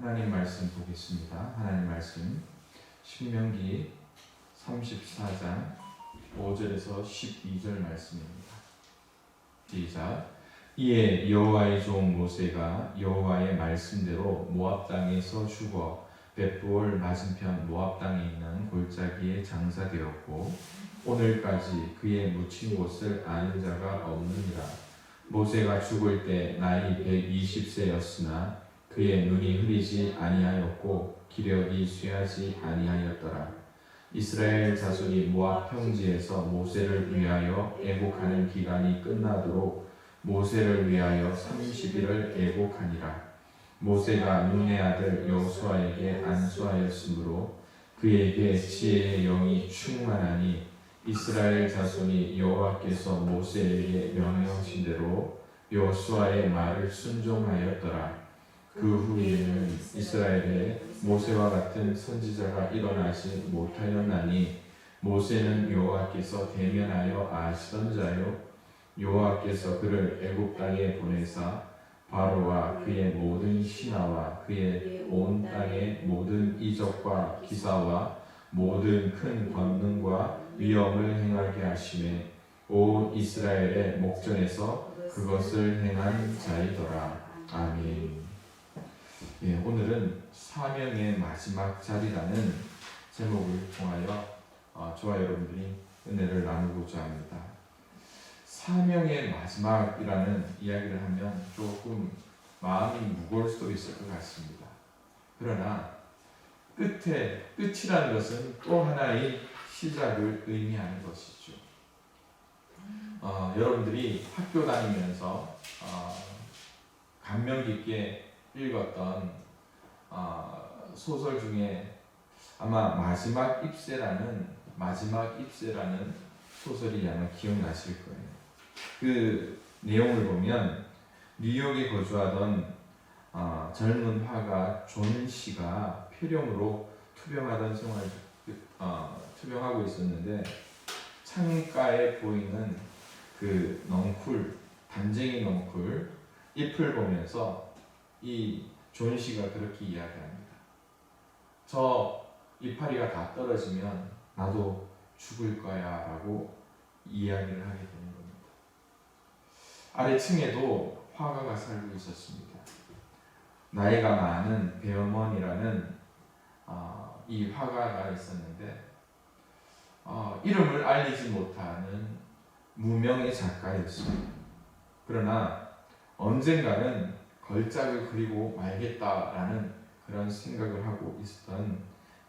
하나님 말씀 보겠습니다. 하나님 말씀 신명기 34장 5절에서 12절 말씀입니다. 시작. 이에 여호와의 종 모세가 여호와의 말씀대로 모압 땅에서 죽어 벳부올 맞은편 모압 땅에 있는 골짜기에 장사되었고 오늘까지 그의 묻힌 곳을 아는 자가 없느니라. 모세가 죽을 때 나이 120세였으나 그의 눈이 흐리지 아니하였고 기력이 쇠하지 아니하였더라. 이스라엘 자손이 모압 평지에서 모세를 위하여 애곡하는 기간이 끝나도록 모세를 위하여 30일을 애곡하니라. 모세가 눈의 아들 여호수아에게 안수하였으므로 그에게 지혜의 영이 충만하니 이스라엘 자손이 여호와께서 모세에게 명령하신 대로 여호수아의 말을 순종하였더라. 그 후에는 이스라엘에 모세와 같은 선지자가 일어나지 못하였나니 모세는 여호와께서 대면하여 아시던 자요 여호와께서 그를 애굽 땅에 보내사 바로와 그의 모든 신하와 그의 온 땅의 모든 이적과 기사와 모든 큰 권능과 위엄을 행하게 하시매 온 이스라엘의 목전에서 그것을 행한 자이더라. 아멘. 예, 오늘은 사명의 마지막 자리라는 제목을 통하여 저와 여러분들이 은혜를 나누고자 합니다. 사명의 마지막이라는 이야기를 하면 조금 마음이 무거울 수도 있을 것 같습니다. 그러나 끝이라는 것은 또 하나의 시작을 의미하는 것이죠. 여러분들이 학교 다니면서 감명 깊게 읽었던 소설 중에 아마 마지막 입새라는 소설이 아마 기억나실 거예요. 그 내용을 보면 뉴욕에 거주하던 젊은 화가 존 씨가 폐렴으로 투병하고 있었는데 창가에 보이는 그 담쟁이 넝쿨 잎을 보면서 이 존 씨가 그렇게 이야기합니다. 저 이파리가 다 떨어지면 나도 죽을 거야 라고 이야기를 하게 되는 겁니다. 아래층에도 화가가 살고 있었습니다. 나이가 많은 배어먼이라는 이 화가가 있었는데 이름을 알리지 못하는 무명의 작가였습니다. 그러나 언젠가는 걸작을 그리고 말겠다라는 그런 생각을 하고 있었던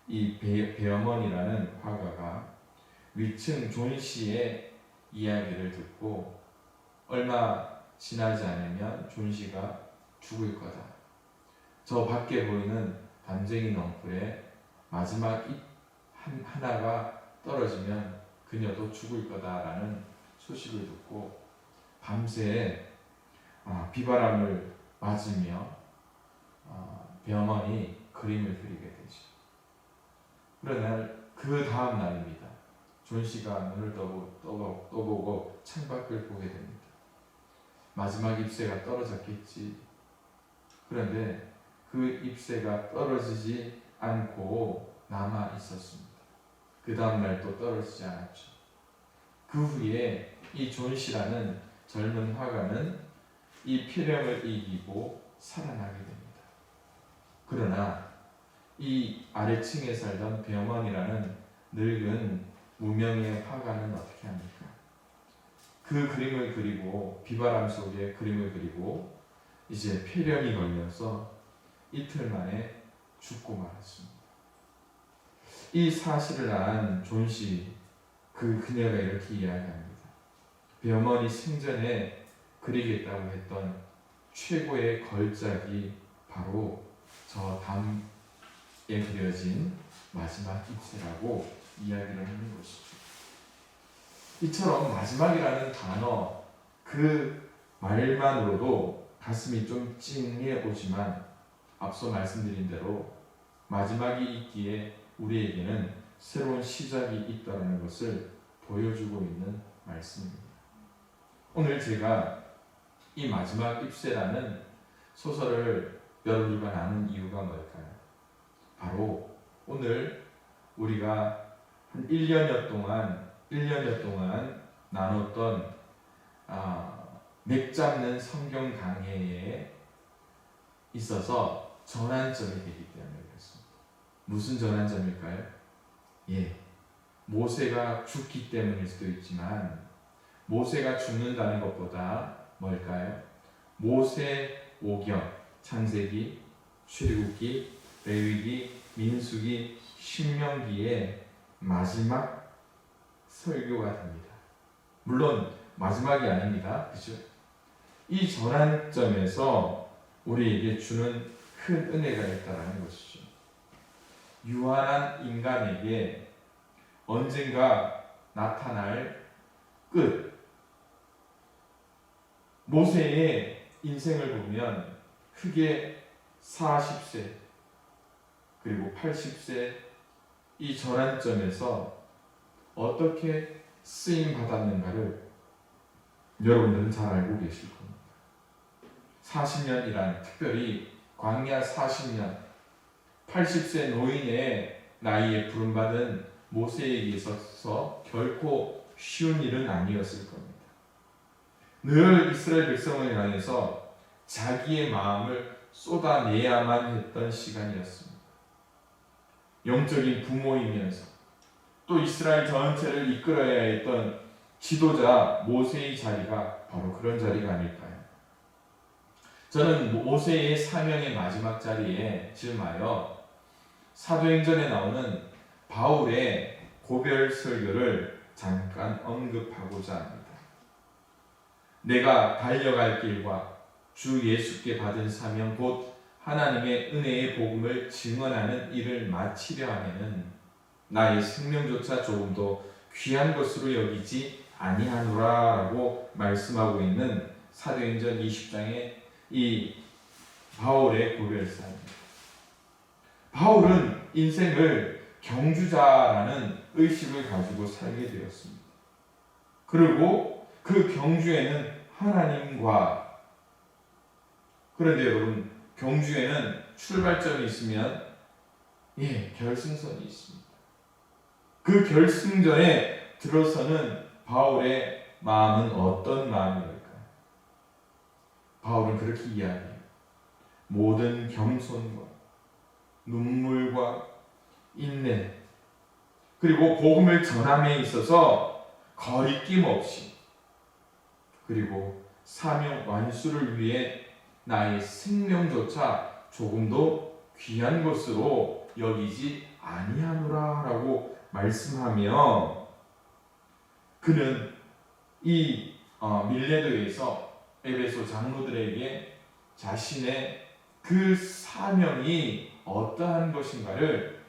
이 배어먼이라는 화가가 위층 존 씨의 이야기를 듣고 얼마 지나지 않으면 존 씨가 죽을 거다. 저 밖에 보이는 담쟁이 넝쿨에 마지막 잎 하나가 떨어지면 그녀도 죽을 거다라는 소식을 듣고 밤새 비바람을 맞으며 배어먼이 그림을 그리게 되죠. 그러나 그 다음 날입니다. 존 씨가 눈을 떠보고 창밖을 보게 됩니다. 마지막 잎새가 떨어졌겠지. 그런데 그 잎새가 떨어지지 않고 남아 있었습니다. 그 다음 날 또 떨어지지 않았죠. 그 후에 이 존 씨라는 젊은 화가는 이 폐렴을 이기고 살아나게 됩니다. 그러나 이 아래층에 살던 배어먼이라는 늙은 무명의 화가는 어떻게 합니까? 그 그림을 그리고 비바람 속에 그림을 그리고 이제 폐렴이 걸려서 이틀 만에 죽고 말았습니다. 이 사실을 안 존 씨, 그녀가 이렇게 이야기합니다. 배어먼이 생전에 그리겠다고 했던 최고의 걸작이 바로 저 담에 그려진 마지막 잎새라고 이야기를 하는 것이죠. 이처럼 마지막이라는 단어 그 말만으로도 가슴이 좀 찡해 오지만 앞서 말씀드린 대로 마지막이 있기에 우리에게는 새로운 시작이 있다는 것을 보여주고 있는 말씀입니다. 오늘 제가 이 마지막 잎새라는 소설을 여러분들과 나눈 이유가 뭘까요? 바로 오늘 우리가 한 1년여 동안 나눴던 맥 잡는 성경 강해에 있어서 전환점이 되기 때문에 그렇습니다. 무슨 전환점일까요? 모세가 죽기 때문일 수도 있지만 모세가 죽는다는 것보다 뭘까요? 모세 5경, 창세기, 출애굽기, 레위기, 민수기, 신명기의 마지막 설교가 됩니다. 물론 마지막이 아닙니다. 그죠? 이 전환점에서 우리에게 주는 큰 은혜가 있다는 것이죠. 유한한 인간에게 언젠가 나타날 끝. 모세의 인생을 보면 크게 40세 그리고 80세 이 전환점에서 어떻게 쓰임 받았는가를 여러분들은 잘 알고 계실 겁니다. 40년이란 특별히 광야 40년 80세 노인의 나이에 부름받은 모세에게 있어서 결코 쉬운 일은 아니었을 겁니다. 늘 이스라엘 백성을 향해서 자기의 마음을 쏟아내야만 했던 시간이었습니다. 영적인 부모이면서 또 이스라엘 전체를 이끌어야 했던 지도자 모세의 자리가 바로 그런 자리가 아닐까요? 저는 모세의 사명의 마지막 자리에 즈음하여 사도행전에 나오는 바울의 고별 설교를 잠깐 언급하고자 합니다. 내가 달려갈 길과 주 예수께 받은 사명 곧 하나님의 은혜의 복음을 증언하는 일을 마치려 하면은 나의 생명조차 조금도 귀한 것으로 여기지 아니하노라라고 말씀하고 있는 사도행전 20장의 이 바울의 고별사입니다. 바울은 인생을 경주자라는 의식을 가지고 살게 되었습니다. 그리고 그 경주에는 하나님과 그런데 여러분 경주에는 출발점이 있으면 결승선이 있습니다. 그 결승전에 들어서는 바울의 마음은 어떤 마음일까요? 바울은 그렇게 이야기해요. 모든 겸손과 눈물과 인내 그리고 복음을 전함에 있어서 거리낌 없이 그리고 사명 완수를 위해 나의 생명조차 조금도 귀한 것으로 여기지 아니하노라라고 말씀하며 그는 이 밀레도에서 에베소 장로들에게 자신의 그 사명이 어떠한 것인가를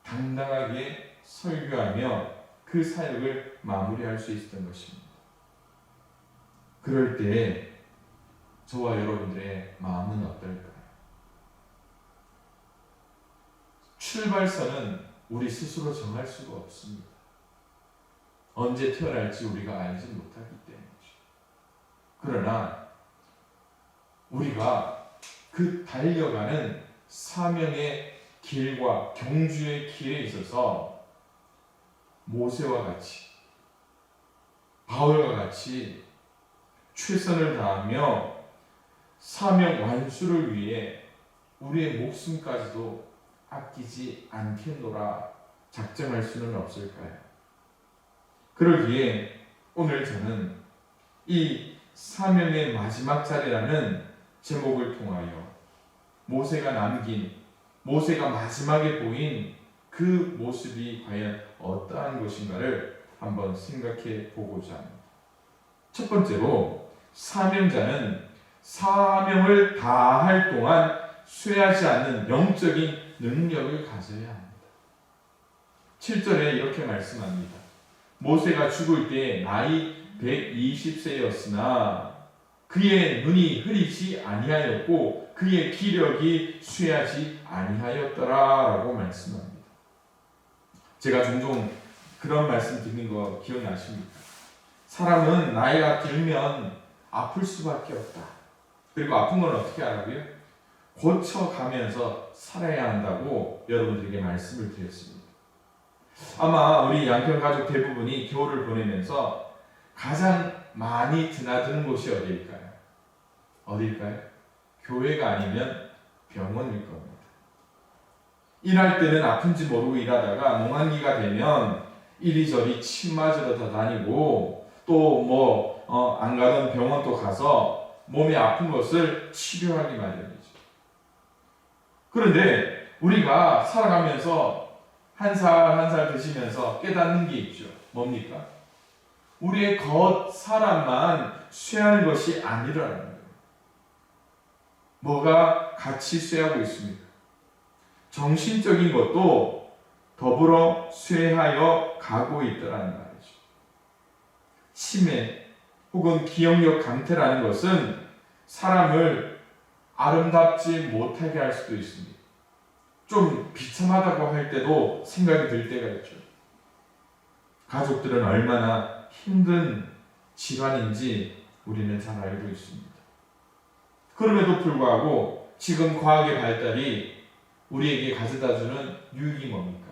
당당하게 설교하며 그 사역을 마무리할 수 있었던 것입니다. 그럴 때 저와 여러분들의 마음은 어떨까요? 출발선은 우리 스스로 정할 수가 없습니다. 언제 태어날지 우리가 알지 못하기 때문이죠. 그러나 우리가 그 달려가는 사명의 길과 경주의 길에 있어서 모세와 같이 바울과 같이 최선을 다하며 사명 완수를 위해 우리의 목숨까지도 아끼지 않겠노라 작정할 수는 없을까요? 그러기에 오늘 저는 이 사명의 마지막 자리라는 제목을 통하여 모세가 남긴 모세가 마지막에 보인 그 모습이 과연 어떠한 것인가를 한번 생각해 보고자 합니다. 첫 번째로 사명자는 사명을 다할 동안 쇠하지 않는 영적인 능력을 가져야 합니다. 7절에 이렇게 말씀합니다. 모세가 죽을 때 나이 120세였으나 그의 눈이 흐리지 아니하였고 그의 기력이 쇠하지 아니하였더라라고 말씀합니다. 제가 종종 그런 말씀 듣는 거 기억나십니까? 사람은 나이가 들면 아플 수밖에 없다. 그리고 아픈 건 어떻게 알아요? 고쳐가면서 살아야 한다고 여러분들에게 말씀을 드렸습니다. 아마 우리 양평 가족 대부분이 겨울을 보내면서 가장 많이 드나드는 곳이 어디일까요? 어디일까요? 교회가 아니면 병원일 겁니다. 일할 때는 아픈지 모르고 일하다가 농한기가 되면 이리저리 침 맞으러 다 다니고 또 안 가던 병원 또 가서 몸이 아픈 것을 치료하기 마련이죠. 그런데 우리가 살아가면서 한 살 한 살 드시면서 깨닫는 게 있죠. 뭡니까? 우리의 겉 사람만 쇠하는 것이 아니라는 거예요. 뭐가 같이 쇠하고 있습니까? 정신적인 것도 더불어 쇠하여 가고 있더라는 말이죠. 치매 혹은 기억력 감퇴라는 것은 사람을 아름답지 못하게 할 수도 있습니다. 좀 비참하다고 할 때도 생각이 들 때가 있죠. 가족들은 얼마나 힘든 질환인지 우리는 잘 알고 있습니다. 그럼에도 불구하고 지금 과학의 발달이 우리에게 가져다주는 유익이 뭡니까?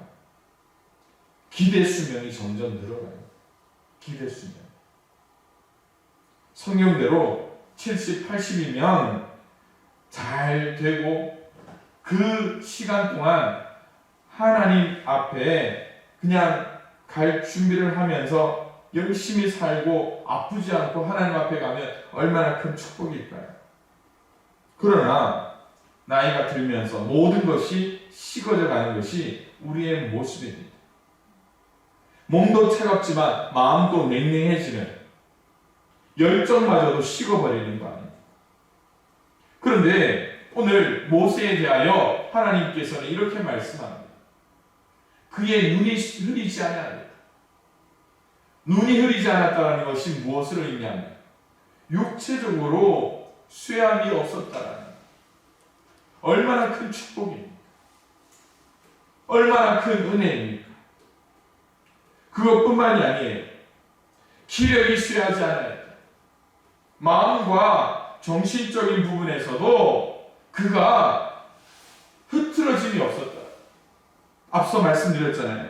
기대 수명이 점점 늘어나요. 기대 수명. 성경대로 70, 80이면 잘 되고 그 시간 동안 하나님 앞에 그냥 갈 준비를 하면서 열심히 살고 아프지 않고 하나님 앞에 가면 얼마나 큰 축복일까요? 그러나 나이가 들면서 모든 것이 식어져 가는 것이 우리의 모습입니다. 몸도 차갑지만 마음도 냉랭해지는, 열정마저도 식어버리는 거 아닙니까? 그런데 오늘 모세에 대하여 하나님께서는 이렇게 말씀합니다. 그의 눈이 흐리지 않았다. 눈이 흐리지 않았다는 것이 무엇을 의미합니까? 육체적으로 쇠함이 없었다라는 거예요. 얼마나 큰 축복입니까? 얼마나 큰 은혜입니까? 그것뿐만이 아니에요. 기력이 쇠하지 않아요. 마음과 정신적인 부분에서도 그가 흐트러짐이 없었다. 앞서 말씀드렸잖아요.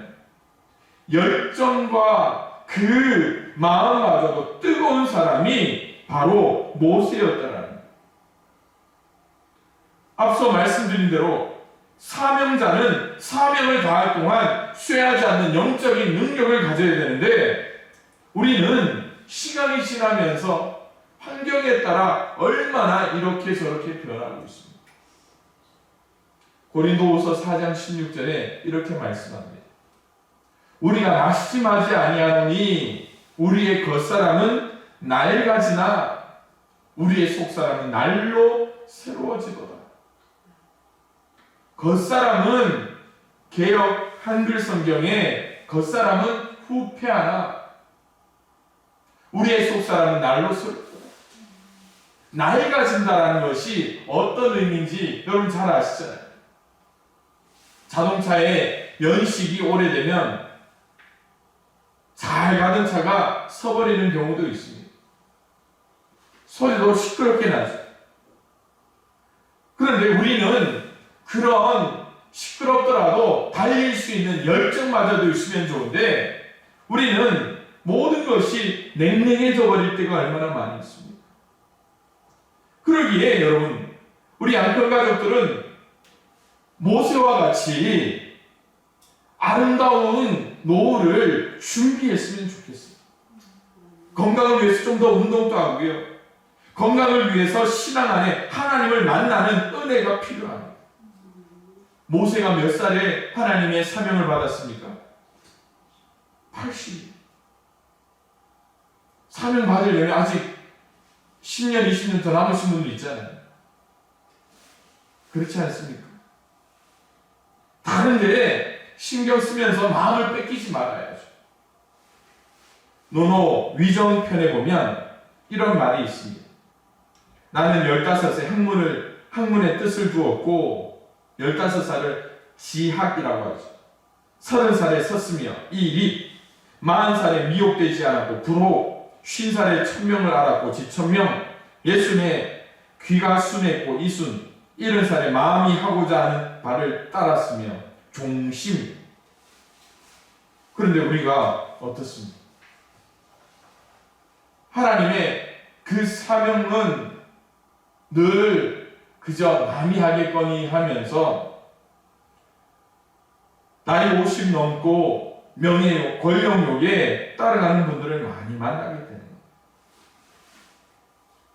열정과 그 마음마저도 뜨거운 사람이 바로 모세였다라는 거예요. 앞서 말씀드린 대로 사명자는 사명을 다할 동안 쇠하지 않는 영적인 능력을 가져야 되는데 우리는 시간이 지나면서 환경에 따라 얼마나 이렇게 저렇게 변하고 있습니다. 고린도후서 4장 16절에 이렇게 말씀합니다. 우리가 낙심하지 아니하노니 우리의 겉사람은 낡아지나 우리의 속사람은 날로 새로워지도다. 겉사람은 개역 한글 성경에 겉사람은 후패하나 우리의 속사람은 날로 새로워지도다. 낡아진다라는 것이 어떤 의미인지 여러분 잘 아시잖아요. 자동차의 연식이 오래되면 잘 가던 차가 서버리는 경우도 있습니다. 소리도 시끄럽게 나죠. 그런데 우리는 그런 시끄럽더라도 달릴 수 있는 열정마저도 있으면 좋은데 우리는 모든 것이 냉랭해져 버릴 때가 얼마나 많이 있습니다. 그러기에 여러분 우리 양평 가족들은 모세와 같이 아름다운 노후를 준비했으면 좋겠어요. 건강을 위해서 좀 더 운동도 하고요. 건강을 위해서 신앙 안에 하나님을 만나는 은혜가 필요합니다. 모세가 몇 살에 하나님의 사명을 받았습니까? 80. 사명 받으려면 아직 10년, 20년 더 남으신 분들 있잖아요. 그렇지 않습니까? 다른 데에 신경 쓰면서 마음을 뺏기지 말아야죠. 노노 위정편에 보면 이런 말이 있습니다. 나는 15세 학문의 뜻을 두었고 15살을 지학이라고 하죠. 30살에 섰으며 이 립 40살에 미혹되지 않았고 불호 50살에 천명을 알았고 지천명 60에 귀가 순했고 이순 70살에 마음이 하고자 하는 바를 따랐으며 종심. 그런데 우리가 어떻습니까? 하나님의 그 사명은 늘 그저 남이 하겠거니 하면서 나이 50 넘고 명예, 권력욕에 따라가는 분들을 많이 만나게 됩니다.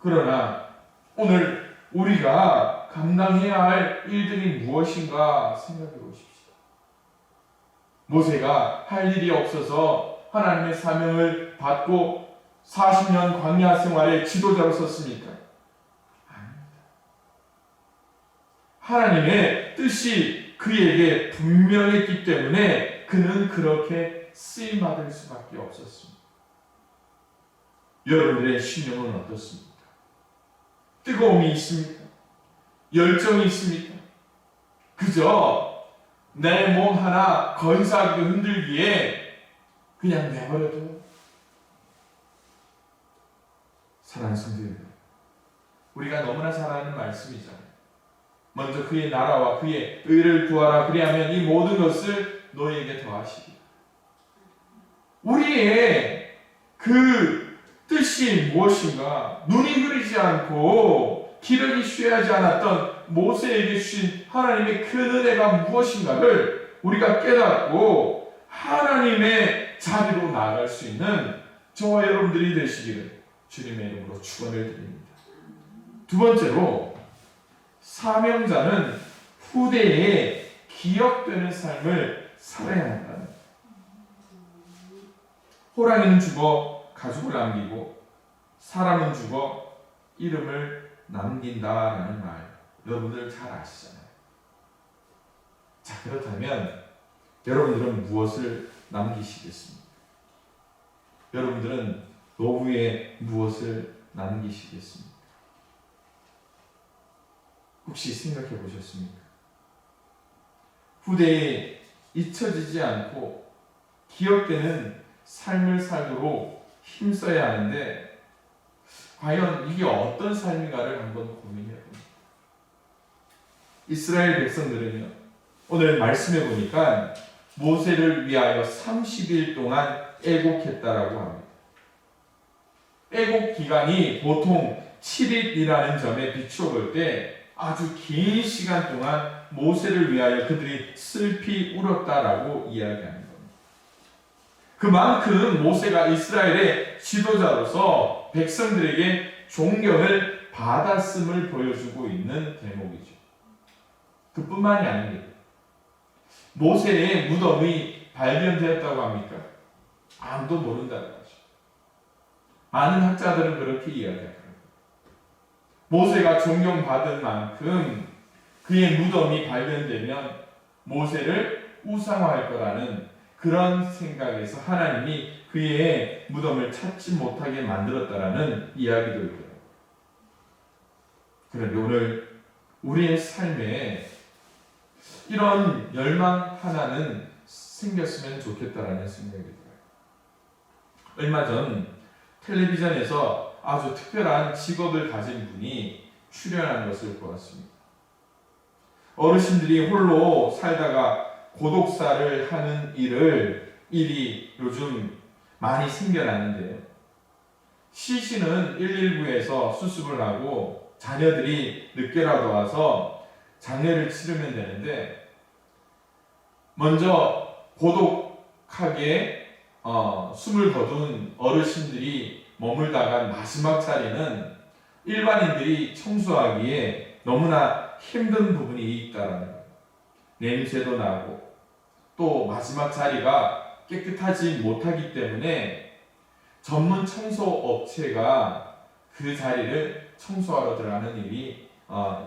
그러나 오늘 우리가 감당해야 할 일들이 무엇인가 생각해 보십시오. 모세가 할 일이 없어서 하나님의 사명을 받고 40년 광야 생활의 지도자로 섰습니까? 아닙니다. 하나님의 뜻이 그에게 분명했기 때문에 그는 그렇게 쓰임받을 수밖에 없었습니다. 여러분들의 심령은 어떻습니까? 뜨거움이 있습니까? 열정이 있습니까? 그저 내 몸 하나 건사하기도 흔들기에 그냥 내버려둬요. 사랑하는 성도님들, 우리가 너무나 잘 아는 말씀이잖아요. 먼저 그의 나라와 그의 의를 구하라. 그리하면 이 모든 것을 너희에게 더하시리라. 우리의 그 뜻이 무엇인가? 눈이 흐리지 않고 기력이 쇠하지 않았던 모세에게 주신 하나님의 그 은혜가 무엇인가를 우리가 깨닫고 하나님의 자리로 나아갈 수 있는 저와 여러분들이 되시기를 주님의 이름으로 축원을 드립니다. 두 번째로, 사명자는 후대에 기억되는 삶을 살아야 한다. 호랑이는 죽어 가죽을 남기고 사람은 죽어 이름을 남긴다라는 말, 여러분들 잘 아시잖아요. 자, 그렇다면 여러분들은 무엇을 남기시겠습니까? 여러분들은 노후에 무엇을 남기시겠습니까? 혹시 생각해 보셨습니까? 후대에 잊혀지지 않고 기억되는 삶을 살도록 힘써야 하는데 과연 이게 어떤 삶인가를 한번 고민해 봅니다. 이스라엘 백성들은요, 오늘 말씀해 보니까 모세를 위하여 30일 동안 애곡했다라고 합니다. 애곡 기간이 보통 7일이라는 점에 비추어 볼 때 아주 긴 시간 동안 모세를 위하여 그들이 슬피 울었다라고 이야기합니다. 그만큼 모세가 이스라엘의 지도자로서 백성들에게 존경을 받았음을 보여주고 있는 대목이죠. 그뿐만이 아닙니다. 모세의 무덤이 발견되었다고 합니까? 아무도 모른다는 거죠. 많은 학자들은 그렇게 이야기합니다. 모세가 존경받은 만큼 그의 무덤이 발견되면 모세를 우상화할 거라는 그런 생각에서 하나님이 그의 무덤을 찾지 못하게 만들었다라는 이야기도 있고요. 그런데 오늘 우리의 삶에 이런 열망 하나는 생겼으면 좋겠다라는 생각이 들어요. 얼마 전 텔레비전에서 아주 특별한 직업을 가진 분이 출연한 것을 보았습니다. 어르신들이 홀로 살다가 고독사를 하는 일이 요즘 많이 생겨나는데요. 시신은 119에서 수습을 하고 자녀들이 늦게라도 와서 장례를 치르면 되는데, 먼저 고독하게 숨을 거둔 어르신들이 머물다가 마지막 자리는 일반인들이 청소하기에 너무나 힘든 부분이 있다라는 거예요. 냄새도 나고 또 마지막 자리가 깨끗하지 못하기 때문에 전문 청소 업체가 그 자리를 청소하러 들어가는 일이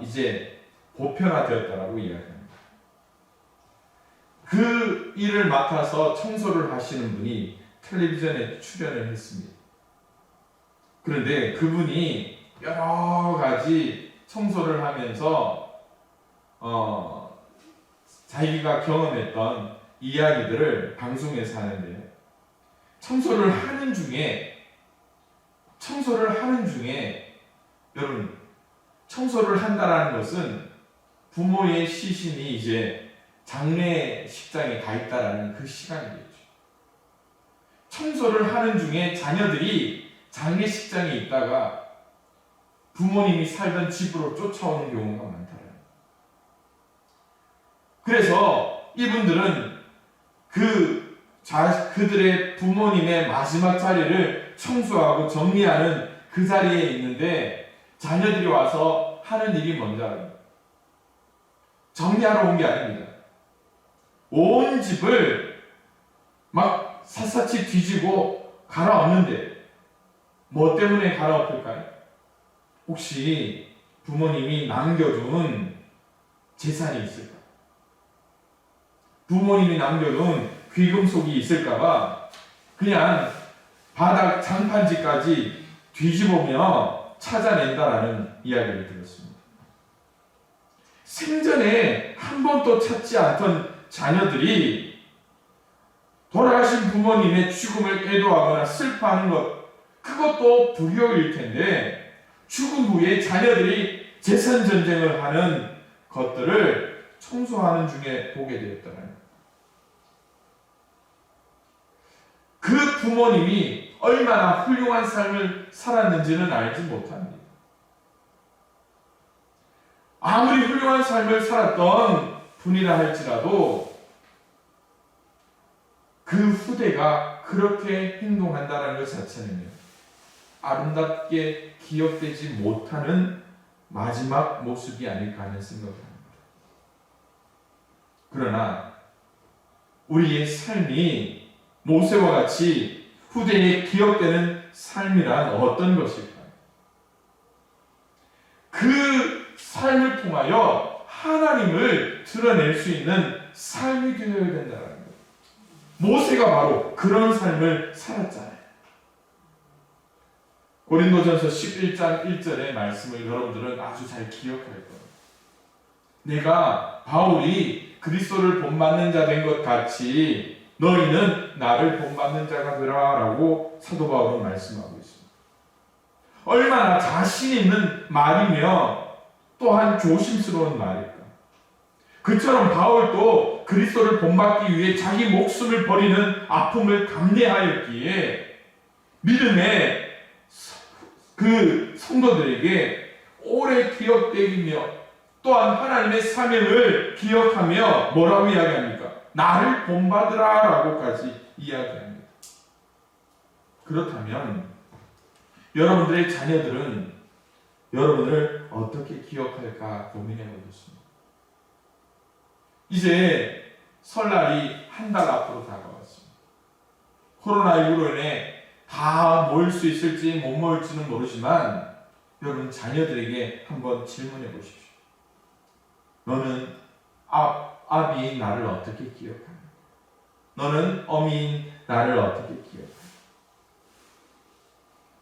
이제 보편화되었다라고 이야기합니다. 그 일을 맡아서 청소를 하시는 분이 텔레비전에 출연을 했습니다. 그런데 그분이 여러 가지 청소를 하면서 자기가 경험했던 이야기들을 방송에서 하는데요. 청소를 하는 중에 여러분, 청소를 한다라는 것은 부모의 시신이 이제 장례식장에 가 있다라는 그 시간이겠죠. 청소를 하는 중에 자녀들이 장례식장에 있다가 부모님이 살던 집으로 쫓아오는 경우가 많더라고요. 그래서 이분들은 그들의 부모님의 마지막 자리를 청소하고 정리하는 그 자리에 있는데 자녀들이 와서 하는 일이 뭔지 알아요? 정리하러 온 게 아닙니다. 온 집을 막 샅샅이 뒤지고 갈아엎는데 뭐 때문에 갈아엎을까요? 혹시 부모님이 남겨둔 재산이 있을까? 부모님이 남겨둔 귀금속이 있을까봐 그냥 바닥 장판지까지 뒤집으며 찾아낸다라는 이야기를 들었습니다. 생전에 한 번도 찾지 않던 자녀들이 돌아가신 부모님의 죽음을 애도하거나 슬퍼하는 것, 그것도 불효일 텐데 죽음 후에 자녀들이 재산 전쟁을 하는 것들을 청소하는 중에 보게 되었더라고요. 그 부모님이 얼마나 훌륭한 삶을 살았는지는 알지 못합니다. 아무리 훌륭한 삶을 살았던 분이라 할지라도 그 후대가 그렇게 행동한다는 것 자체는요, 아름답게 기억되지 못하는 마지막 모습이 아닐까 하는 생각을 합니다. 그러나 우리의 삶이 모세와 같이 후대에 기억되는 삶이란 어떤 것일까요? 그 삶을 통하여 하나님을 드러낼 수 있는 삶이 되어야 된다는 거예요. 모세가 바로 그런 삶을 살았잖아요. 고린도전서 11장 1절의 말씀을 여러분들은 아주 잘 기억할 거예요. 내가 바울이 그리스도를 본받는 자 된 것 같이 너희는 나를 본받는 자가 되라 라고 사도 바울은 말씀하고 있습니다. 얼마나 자신 있는 말이며 또한 조심스러운 말일까. 그처럼 바울도 그리스도를 본받기 위해 자기 목숨을 버리는 아픔을 감내하였기에 믿음의 그 성도들에게 오래 기억되며 또한 하나님의 사명을 기억하며 뭐라고 이야기합니까? 나를 본받으라 라고까지 이야기합니다. 그렇다면 여러분들의 자녀들은 여러분을 어떻게 기억할까 고민해 보겠습니다. 이제 설날이 한 달 앞으로 다가왔습니다. 코로나19로 인해 다 모일 수 있을지 못 모일지는 모르지만 여러분 자녀들에게 한번 질문해 보십시오. 너는 아비인 나를 어떻게 기억하냐? 너는 어미인 나를 어떻게 기억하냐?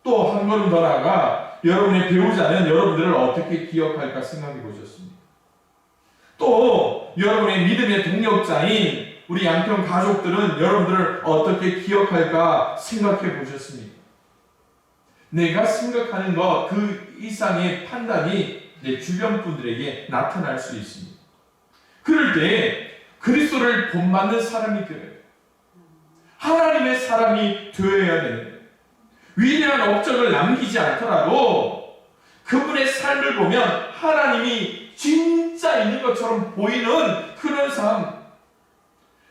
또 한 걸음 더 나아가 여러분의 배우자는 여러분들을 어떻게 기억할까 생각해 보셨습니까? 또 여러분의 믿음의 동력자인 우리 양평 가족들은 여러분들을 어떻게 기억할까 생각해 보셨습니까? 내가 생각하는 것 그 이상의 판단이 내 주변 분들에게 나타날 수 있습니다. 그럴 때 그리스도를 본받는 사람이 되어야 돼요. 하나님의 사람이 되어야 되는 거예요. 위대한 업적을 남기지 않더라도 그분의 삶을 보면 하나님이 진짜 있는 것처럼 보이는 그런 삶,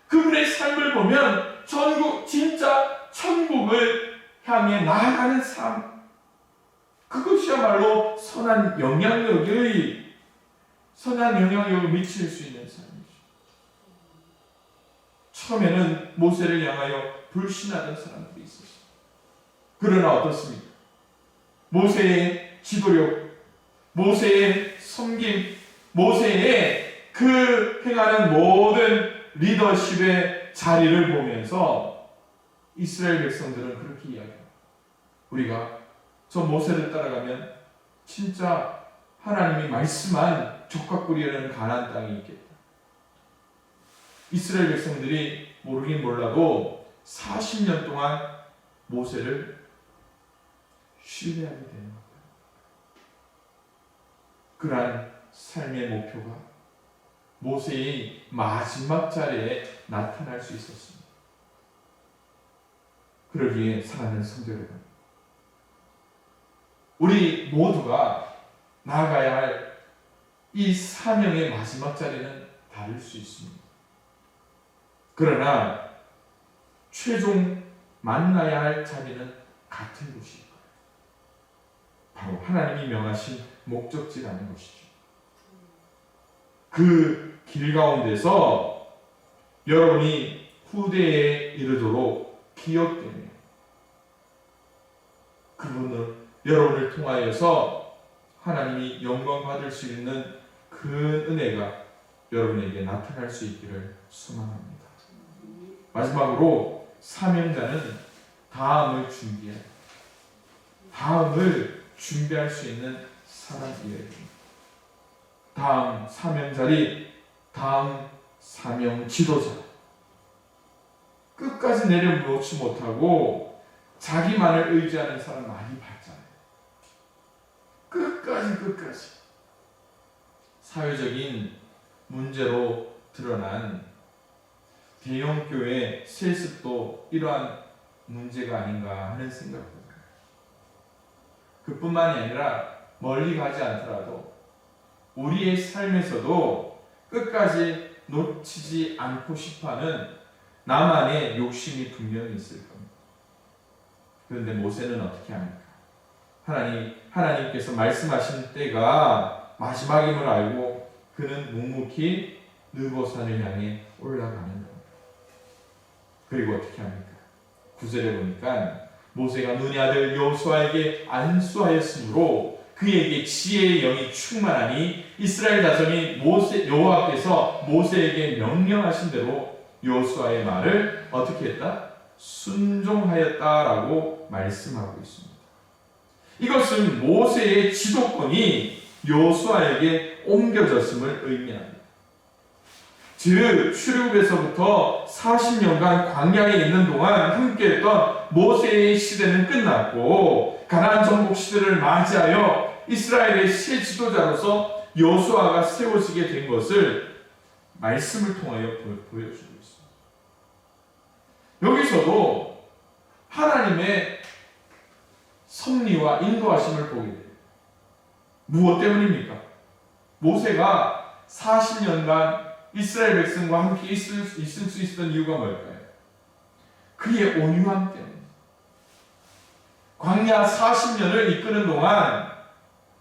그분의 삶을 보면 진짜 천국을 향해 나아가는 삶, 그것이야말로 선한 영향력을 미칠 수 있는 삶이죠. 처음에는 모세를 향하여 불신하던 사람들이 있었어요. 그러나 어떻습니까? 모세의 지도력, 모세의 섬김, 모세의 그 행하는 모든 리더십의 자리를 보면서 이스라엘 백성들은 그렇게 이야기합니다. 우리가 저 모세를 따라가면 진짜 하나님이 말씀한 적과꿀이라는 가나안 땅이 있겠다. 이스라엘 백성들이 모르긴 몰라도 40년 동안 모세를 신뢰하게 되는 겁니다. 그러한 삶의 목표가 모세의 마지막 자리에 나타날 수 있었습니다. 그러기에 사랑하는 성도 여러분, 우리 모두가 나아가야 할 이 사명의 마지막 자리는 다를 수 있습니다. 그러나 최종 만나야 할 자리는 같은 곳일 거예요. 바로 하나님이 명하신 목적지라는 것이죠. 그 길 가운데서 여러분이 후대에 이르도록 기억되며 그분을 여러분을 통하여서 하나님이 영광 받을 수 있는 그 은혜가 여러분에게 나타날 수 있기를 소망합니다. 마지막으로 사명자는 다음을 준비할 수 있는 사람이어야 됩니다. 다음 사명자리, 다음 사명 지도자. 끝까지 내려놓지 못하고 자기만을 의지하는 사람 많이 봤잖아요. 끝까지 사회적인 문제로 드러난 대형교회 세습도 이러한 문제가 아닌가 하는 생각을 해요. 그뿐만이 아니라 멀리 가지 않더라도 우리의 삶에서도 끝까지 놓치지 않고 싶어하는 나만의 욕심이 분명히 있을 겁니다. 그런데 모세는 어떻게 합니까? 하나님께서 말씀하신 때가 마지막임을 알고 그는 묵묵히 느보산을 향해 올라가는 겁니다. 그리고 어떻게 합니까? 9절에 보니까 모세가 눈의 아들 여호수아에게 안수하였으므로 그에게 지혜의 영이 충만하니 이스라엘 자손이 여호와께서 모세에게 명령하신 대로 여호수아의 말을 어떻게 했다? 순종하였다라고 말씀하고 있습니다. 이것은 모세의 지도권이 여호수아에게 옮겨졌음을 의미합니다. 즉 출애굽에서부터 40년간 광야에 있는 동안 함께했던 모세의 시대는 끝났고 가나안 정복 시대를 맞이하여 이스라엘의 새 지도자로서 여호수아가 세워지게 된 것을 말씀을 통하여 보여주고 있습니다. 여기서도 하나님의 섭리와 인도하심을 보게 돼요. 무엇 때문입니까? 모세가 40년간 이스라엘 백성과 함께 있을 수 있었던 이유가 뭘까요? 그의 온유함 때문에. 광야 40년을 이끄는 동안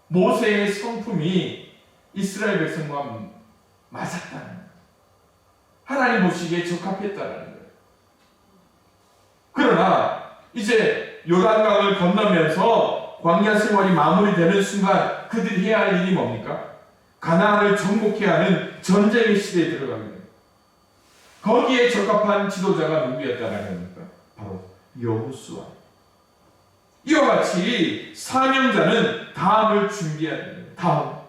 모세의 성품이 이스라엘 백성과 맞았다는 거예요. 하나님 보시기에 적합했다는 거예요. 그러나 이제 요단강을 건너면서 광야 생활이 마무리되는 순간 그들이 해야 할 일이 뭡니까? 가나안을 정복해야 하는 전쟁의 시대에 들어가게 됩니다. 거기에 적합한 지도자가 누구였다는 겁니까? 바로 여호수아. 이와 같이 사명자는 다음을 준비해야 됩니다.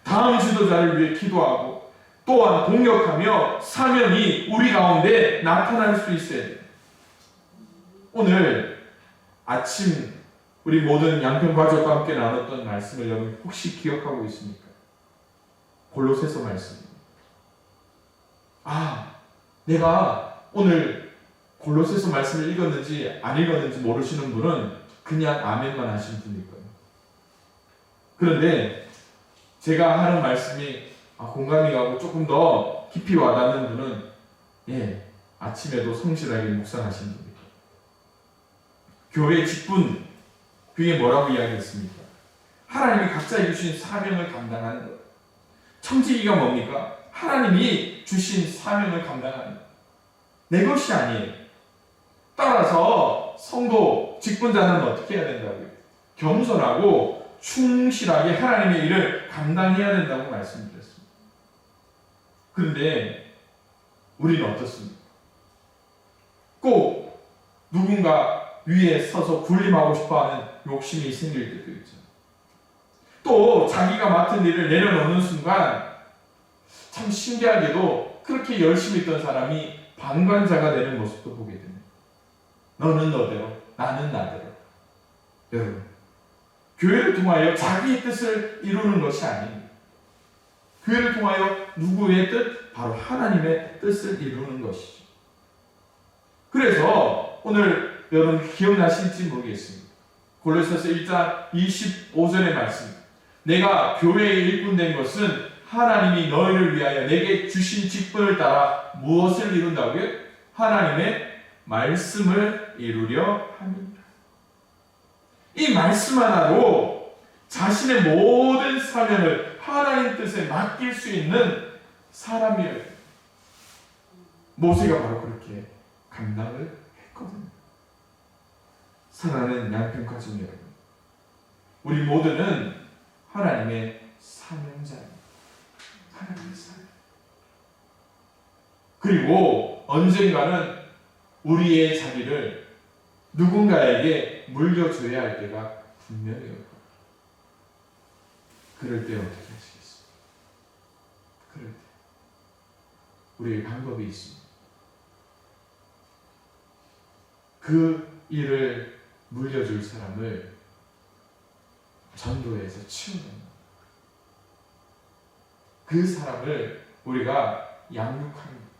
다음 지도자를 위해 기도하고 또한 동역하며 사명이 우리 가운데 나타날 수 있어야 됩니다. 오늘 아침 우리 모든 양평 가족과 함께 나눴던 말씀을 여러분 혹시 기억하고 있습니까? 골로새서 말씀입니다. 내가 오늘 골로새서 말씀을 읽었는지 안 읽었는지 모르시는 분은 그냥 아멘만 하시는 분일 거예요. 그런데 제가 하는 말씀이 공감이 가고 조금 더 깊이 와닿는 분은 아침에도 성실하게 묵상하시는 분입니다. 교회 직분, 그게 뭐라고 이야기했습니까? 하나님이 각자에게 주신 사명을 감당하는 것. 청지기가 뭡니까? 하나님이 주신 사명을 감당하는 것. 내 것이 아니에요. 따라서 성도, 직분자는 어떻게 해야 된다고요? 겸손하고 충실하게 하나님의 일을 감당해야 된다고 말씀드렸습니다. 그런데 우리는 어떻습니까? 꼭 누군가 위에 서서 군림하고 싶어하는 욕심이 생길 때도 있죠. 또 자기가 맡은 일을 내려놓는 순간 참 신기하게도 그렇게 열심히 있던 사람이 방관자가 되는 모습도 보게 됩니다. 너는 너대로, 나는 나대로. 여러분, 교회를 통하여 자기의 뜻을 이루는 것이 아닙니다. 교회를 통하여 누구의 뜻? 바로 하나님의 뜻을 이루는 것이죠. 그래서 오늘 여러분 기억나실지 모르겠습니다. 골로새서 1장 25절의 말씀. 내가 교회의 일꾼 된 것은 하나님이 너희를 위하여 내게 주신 직분을 따라 무엇을 이룬다고요? 하나님의 말씀을 이루려 함이니라. 이 말씀 하나로 자신의 모든 사명을 하나님 뜻에 맡길 수 있는 사람이에요. 모세가 바로 그렇게 감당을 했거든요. 사랑하는 양평 가족 여러분, 우리 모두는 하나님의 사명자입니다. 하나님의 사명. 그리고 언젠가는 우리의 자리를 누군가에게 물려줘야 할 때가 분명히 올 겁니다. 그럴 때 어떻게 하시겠습니까? 그럴 때 우리의 방법이 있습니다. 그 일을 물려줄 사람을 전도해서 치우는, 그 사람을 우리가 양육합니다.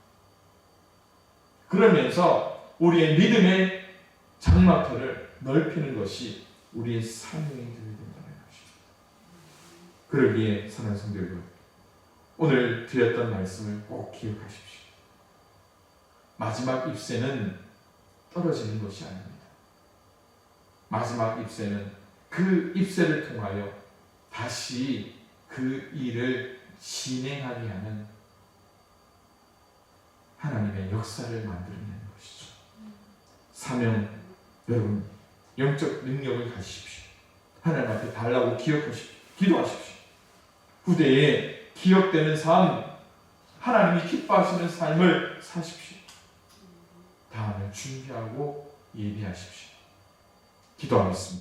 그러면서 우리의 믿음의 장막터를 넓히는 것이 우리의 사명이 되어야 된다는 것입니다. 그러기에 사랑하는 성도 여러분, 오늘 드렸던 말씀을 꼭 기억하십시오. 마지막 잎새는 떨어지는 것이 아닙니다. 마지막 잎새는 그 잎새를 통하여 다시 그 일을 진행하게 하는 하나님의 역사를 만들어내는 것이죠. 사명, 여러분 영적 능력을 가지십시오. 하나님 앞에 달라고 기억하십시오. 기도하십시오. 후대에 기억되는 삶, 하나님이 기뻐하시는 삶을 사십시오. 다음을 준비하고 예비하십시오. 기도하겠습니다.